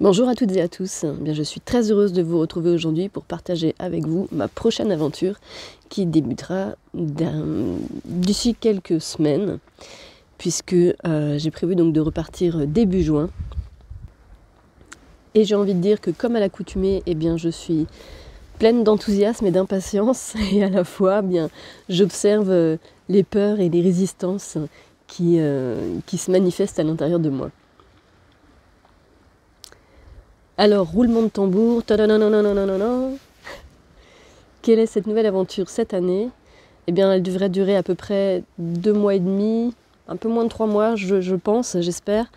Bonjour à toutes et à tous, bien, je suis très heureuse de vous retrouver aujourd'hui pour partager avec vous ma prochaine aventure qui débutera d'ici quelques semaines puisque j'ai prévu donc de repartir début juin. Et j'ai envie de dire que comme à l'accoutumée, je suis pleine d'enthousiasme et d'impatience et à la fois j'observe les peurs et les résistances qui se manifestent à l'intérieur de moi. Alors, roulement de tambour, quelle est cette nouvelle aventure cette année ? Eh bien, elle devrait durer à peu près 2 mois et demi, un peu moins de 3 mois, je pense, j'espère.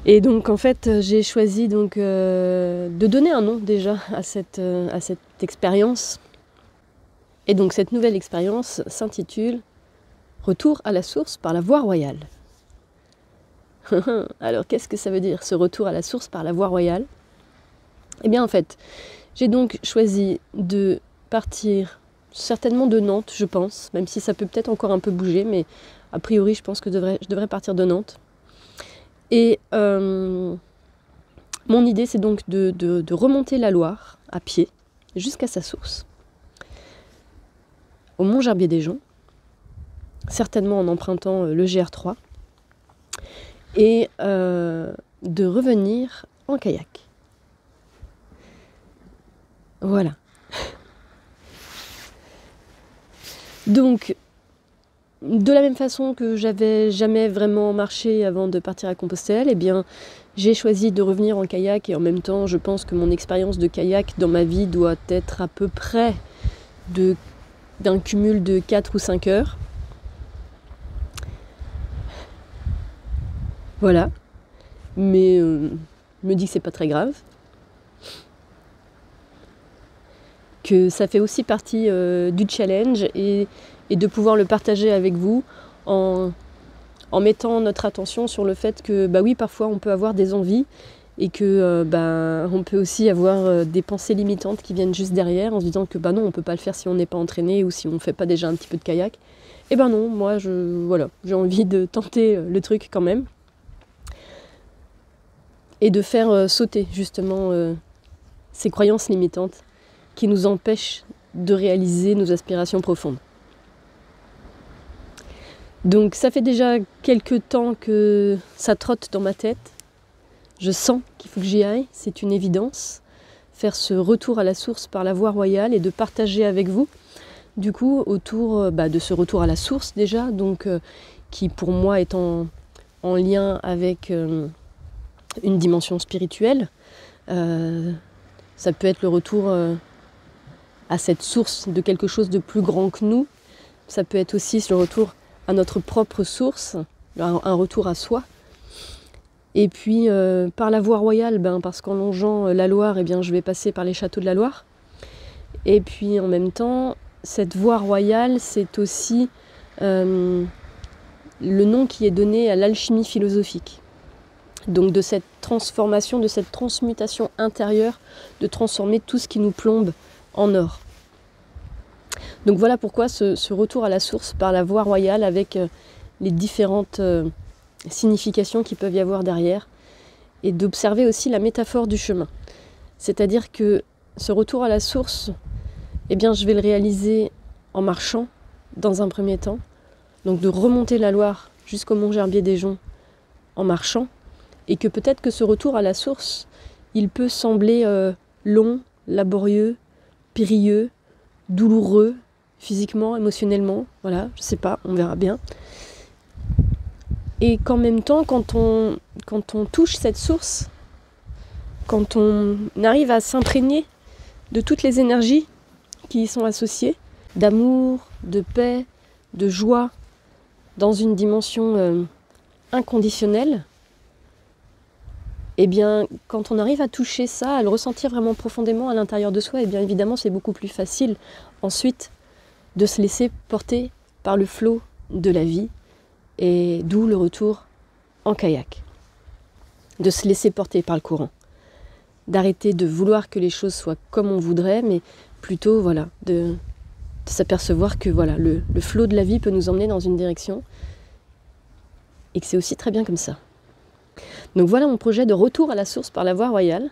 Et donc, en fait, j'ai choisi de donner un nom déjà à cette expérience. Et donc, cette nouvelle expérience s'intitule « Retour à la source par la voie royale ». Alors, qu'est-ce que ça veut dire, ce retour à la source par la voie royale ? Eh bien, en fait, j'ai donc choisi de partir certainement de Nantes, je pense, même si ça peut peut-être encore un peu bouger, mais a priori, je pense que je devrais partir de Nantes. Et mon idée, c'est donc de remonter la Loire à pied jusqu'à sa source, au Mont-Gerbier-des-Joncs, certainement en empruntant le GR3, et de revenir en kayak. Voilà. Donc, de la même façon que j'avais jamais vraiment marché avant de partir à Compostelle, j'ai choisi de revenir en kayak et en même temps, je pense que mon expérience de kayak dans ma vie doit être à peu près d'un cumul de 4 ou 5 heures. Voilà. Mais je me dis que c'est pas très grave. Que ça fait aussi partie du challenge et de pouvoir le partager avec vous en mettant notre attention sur le fait que oui, parfois on peut avoir des envies et que on peut aussi avoir des pensées limitantes qui viennent juste derrière en se disant que non, on peut pas le faire si on n'est pas entraîné ou si on fait pas déjà un petit peu de kayak. Et non, moi j'ai envie de tenter le truc quand même et de faire sauter justement ces croyances limitantes qui nous empêchent de réaliser nos aspirations profondes. Donc ça fait déjà quelques temps que ça trotte dans ma tête. Je sens qu'il faut que j'y aille, c'est une évidence. Faire ce retour à la source par la voie royale et de partager avec vous, du coup, autour de ce retour à la source déjà, qui pour moi est en lien avec une dimension spirituelle. Ça peut être le retour à cette source de quelque chose de plus grand que nous. Ça peut être aussi le retour à notre propre source, un retour à soi. Et puis par la voie royale, parce qu'en longeant la Loire, je vais passer par les châteaux de la Loire. Et puis en même temps, cette voie royale, c'est aussi le nom qui est donné à l'alchimie philosophique. Donc de cette transformation, de cette transmutation intérieure, de transformer tout ce qui nous plombe en or. Donc voilà pourquoi ce retour à la source par la voie royale avec les différentes significations qui peuvent y avoir derrière et d'observer aussi la métaphore du chemin. C'est-à-dire que ce retour à la source, je vais le réaliser en marchant dans un premier temps, donc de remonter la Loire jusqu'au Mont-Gerbier-des-Joncs en marchant, et que peut-être que ce retour à la source, il peut sembler long, laborieux, périlleux, douloureux, physiquement, émotionnellement, voilà, je sais pas, on verra bien. Et qu'en même temps, quand on touche cette source, quand on arrive à s'imprégner de toutes les énergies qui y sont associées, d'amour, de paix, de joie, dans une dimension inconditionnelle, quand on arrive à toucher ça, à le ressentir vraiment profondément à l'intérieur de soi, évidemment, c'est beaucoup plus facile ensuite de se laisser porter par le flot de la vie, et d'où le retour en kayak. De se laisser porter par le courant. D'arrêter de vouloir que les choses soient comme on voudrait, mais plutôt de s'apercevoir que le flot de la vie peut nous emmener dans une direction, et que c'est aussi très bien comme ça. Donc voilà mon projet de retour à la source par la voie royale.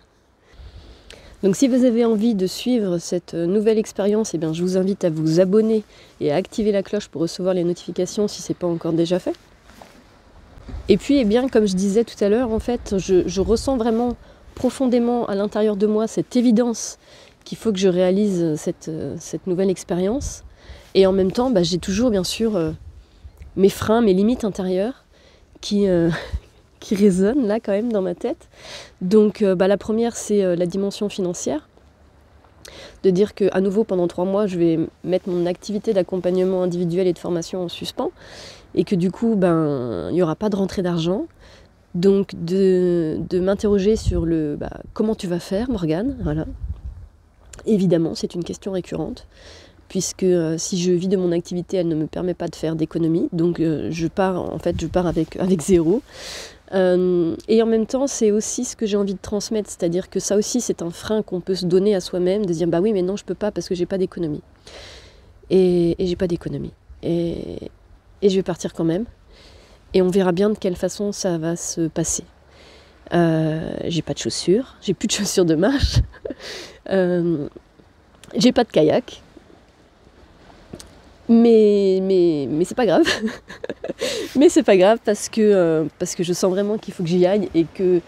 Donc si vous avez envie de suivre cette nouvelle expérience, eh bien, je vous invite à vous abonner et à activer la cloche pour recevoir les notifications si ce n'est pas encore déjà fait. Et puis, eh bien, comme je disais tout à l'heure, en fait, je ressens vraiment profondément à l'intérieur de moi cette évidence qu'il faut que je réalise cette nouvelle expérience. Et en même temps, j'ai toujours bien sûr mes freins, mes limites intérieures qui résonnent là quand même dans ma tête. Donc la première, c'est la dimension financière. De dire qu'à nouveau pendant 3 mois, je vais mettre mon activité d'accompagnement individuel et de formation en suspens. Et que du coup, il n'y aura pas de rentrée d'argent. Donc de m'interroger sur le comment tu vas faire, Morgane, voilà. Évidemment, c'est une question récurrente, puisque si je vis de mon activité, elle ne me permet pas de faire d'économie. Donc je pars avec zéro. Et en même temps, c'est aussi ce que j'ai envie de transmettre, c'est-à-dire que ça aussi, c'est un frein qu'on peut se donner à soi-même, de dire oui, mais non, je peux pas parce que j'ai pas d'économie. Et j'ai pas d'économie. Et je vais partir quand même. Et on verra bien de quelle façon ça va se passer. J'ai pas de chaussures, j'ai plus de chaussures de marche, j'ai pas de kayak. Mais c'est pas grave. Mais c'est pas grave parce que je sens vraiment qu'il faut que j'y aille et que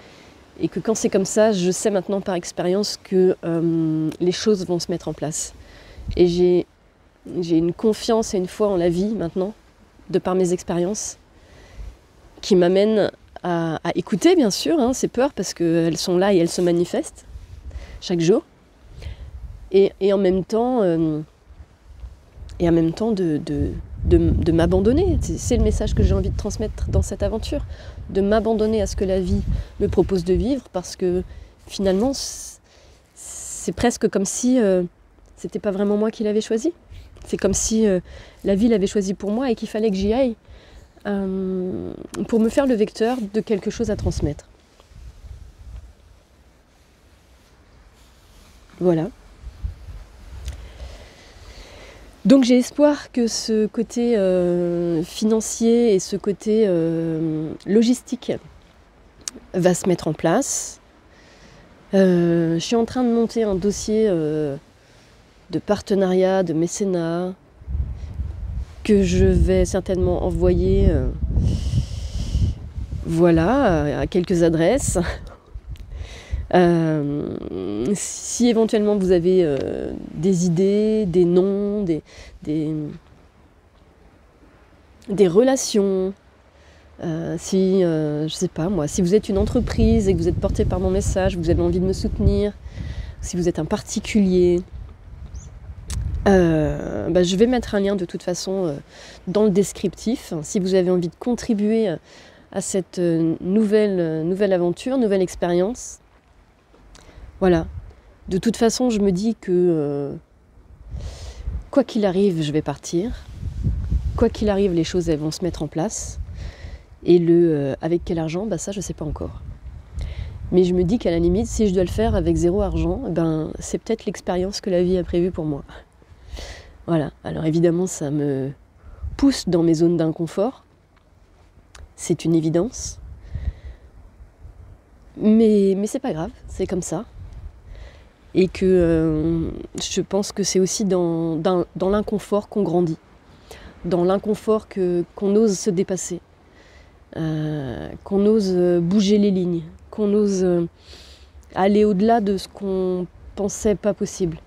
quand c'est comme ça, je sais maintenant par expérience que les choses vont se mettre en place. Et j'ai une confiance et une foi en la vie maintenant, de par mes expériences, qui m'amène à écouter bien sûr ces peurs parce qu'elles sont là et elles se manifestent chaque jour. Et en même temps de m'abandonner. C'est le message que j'ai envie de transmettre dans cette aventure, de m'abandonner à ce que la vie me propose de vivre, parce que finalement c'est presque comme si c'était pas vraiment moi qui l'avais choisi. C'est comme si la vie l'avait choisi pour moi et qu'il fallait que j'y aille pour me faire le vecteur de quelque chose à transmettre. Voilà. Donc j'ai espoir que ce côté financier et ce côté logistique va se mettre en place. Je suis en train de monter un dossier de partenariat, de mécénat, que je vais certainement envoyer à quelques adresses. Si éventuellement vous avez des idées, des noms, des relations, je sais pas moi, si vous êtes une entreprise et que vous êtes porté par mon message, vous avez envie de me soutenir, si vous êtes un particulier, je vais mettre un lien de toute façon dans le descriptif. Si vous avez envie de contribuer à cette nouvelle aventure, nouvelle expérience. Voilà. De toute façon, je me dis que quoi qu'il arrive, je vais partir. Quoi qu'il arrive, les choses elles vont se mettre en place. Et avec quel argent, ça je sais pas encore. Mais je me dis qu'à la limite, si je dois le faire avec 0 argent, c'est peut-être l'expérience que la vie a prévue pour moi. Voilà. Alors évidemment, ça me pousse dans mes zones d'inconfort. C'est une évidence. Mais c'est pas grave, c'est comme ça. Et que je pense que c'est aussi dans l'inconfort qu'on grandit. Dans l'inconfort qu'on ose se dépasser. Qu'on ose bouger les lignes. Qu'on ose aller au-delà de ce qu'on pensait pas possible.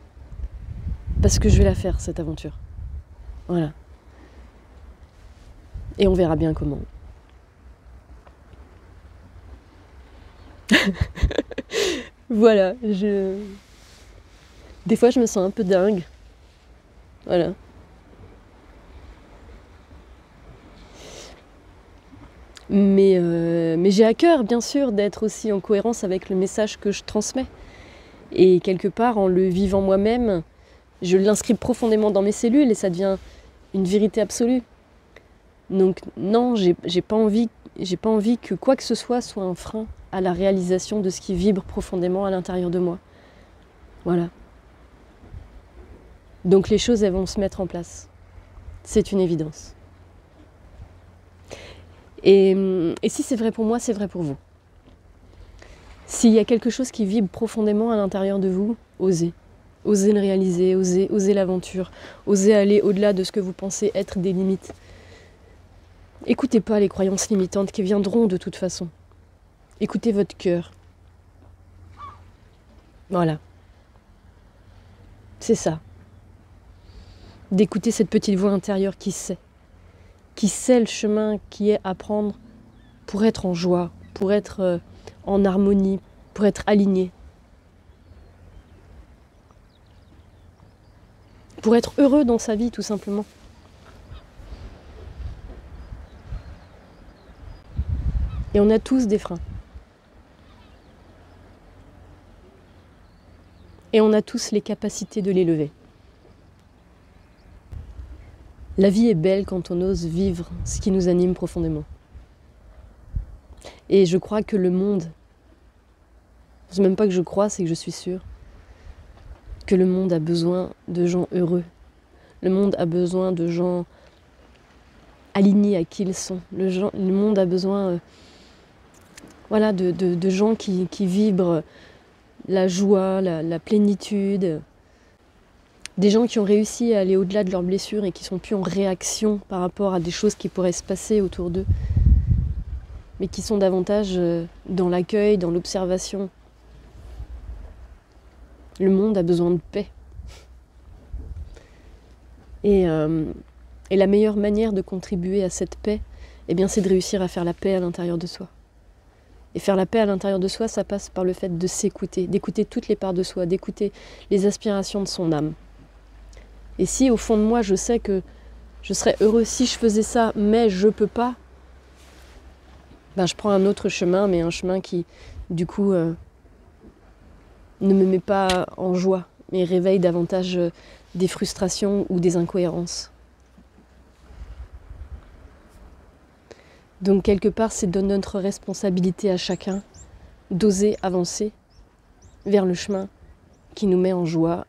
Parce que je vais la faire, cette aventure. Voilà. Et on verra bien comment. Voilà, des fois je me sens un peu dingue. Voilà. Mais j'ai à cœur, bien sûr, d'être aussi en cohérence avec le message que je transmets. Et quelque part, en le vivant moi-même, je l'inscris profondément dans mes cellules et ça devient une vérité absolue. Donc non, j'ai pas envie que quoi que ce soit un frein à la réalisation de ce qui vibre profondément à l'intérieur de moi. Voilà. Donc les choses, elles vont se mettre en place. C'est une évidence. Et si c'est vrai pour moi, c'est vrai pour vous. S'il y a quelque chose qui vibre profondément à l'intérieur de vous, osez. Osez le réaliser, osez l'aventure, osez aller au-delà de ce que vous pensez être des limites. Écoutez pas les croyances limitantes qui viendront de toute façon. Écoutez votre cœur. Voilà. C'est ça. D'écouter cette petite voix intérieure qui sait le chemin qui est à prendre pour être en joie, pour être en harmonie, pour être aligné. Pour être heureux dans sa vie, tout simplement. Et on a tous des freins. Et on a tous les capacités de les lever. La vie est belle quand on ose vivre ce qui nous anime profondément. Et je crois que le monde, c'est même pas que je crois, c'est que je suis sûre, que le monde a besoin de gens heureux. Le monde a besoin de gens alignés à qui ils sont. Le monde a besoin voilà, de gens qui vibrent la joie, la plénitude. Des gens qui ont réussi à aller au-delà de leurs blessures et qui sont plus en réaction par rapport à des choses qui pourraient se passer autour d'eux, mais qui sont davantage dans l'accueil, dans l'observation. Le monde a besoin de paix. Et la meilleure manière de contribuer à cette paix, eh bien, c'est de réussir à faire la paix à l'intérieur de soi. Et faire la paix à l'intérieur de soi, ça passe par le fait de s'écouter, d'écouter toutes les parts de soi, d'écouter les aspirations de son âme. Et si au fond de moi, je sais que je serais heureux si je faisais ça, mais je peux pas, ben je prends un autre chemin, mais un chemin qui, du coup, ne me met pas en joie, mais réveille davantage des frustrations ou des incohérences. Donc quelque part, c'est de notre responsabilité à chacun d'oser avancer vers le chemin qui nous met en joie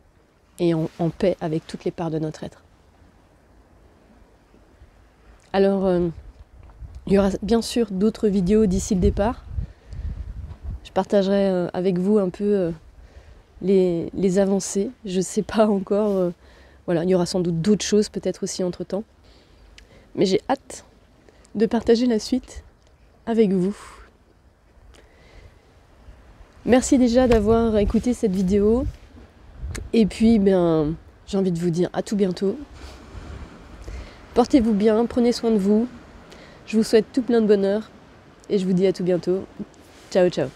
et en paix avec toutes les parts de notre être. Alors, il y aura bien sûr d'autres vidéos d'ici le départ. Je partagerai avec vous un peu les avancées. Je ne sais pas encore. Voilà, il y aura sans doute d'autres choses peut-être aussi entre-temps. Mais j'ai hâte de partager la suite avec vous. Merci déjà d'avoir écouté cette vidéo. Et puis, j'ai envie de vous dire à tout bientôt. Portez-vous bien, prenez soin de vous. Je vous souhaite tout plein de bonheur. Et je vous dis à tout bientôt. Ciao, ciao.